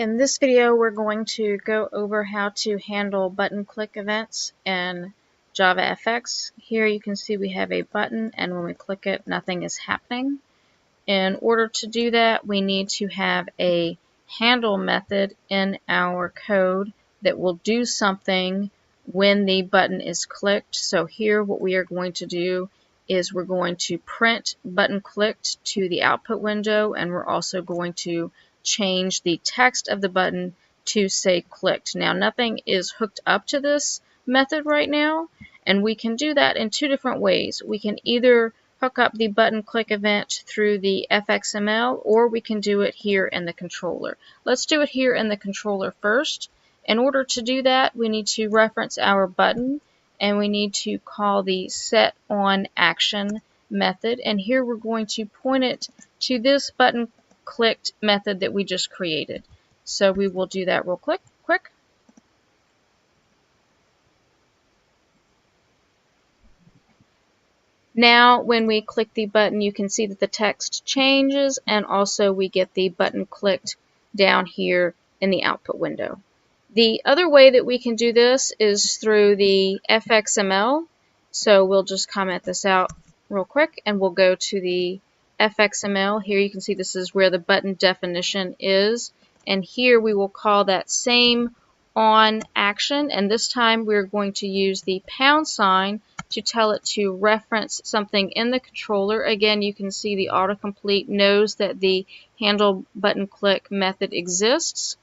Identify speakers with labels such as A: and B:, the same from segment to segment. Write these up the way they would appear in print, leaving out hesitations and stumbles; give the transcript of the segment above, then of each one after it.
A: In this video, we're going to go over how to handle button click events in Javafx. Here you can see we have a button, and when we click it, nothing is happening. In order to do that, we need to have a handle method in our code that will do something when the button is clicked. So here what we are going to do is we're going to print button clicked to the output window, and we're also going to change the text of the button to say clicked. Now nothing is hooked up to this method right now, and we can do that in two different ways. We can either hook up the button click event through the FXML, or we can do it here in the controller. Let's do it here in the controller first. In order to do that, we need to reference our button, and we need to call the set OnAction method, and here we're going to point it to this button clicked method that we just created. So we will do that real quick. Now when we click the button, you can see that the text changes, and also we get the button clicked down here in the output window. The other way that we can do this is through the FXML. So we'll just comment this out real quick, and we'll go to the FXML. Here you can see this is where the button definition is, and here we will call that same OnAction, and this time we're going to use the pound sign to tell it to reference something in the controller. Again, you can see the autocomplete knows that the handle button click method exists.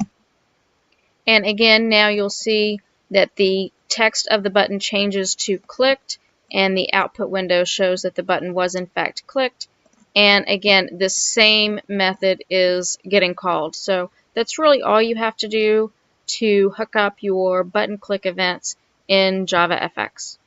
A: And again, now you'll see that the text of the button changes to clicked, and the output window shows that the button was in fact clicked. And again, this same method is getting called. So that's really all you have to do to hook up your button click events in Javafx.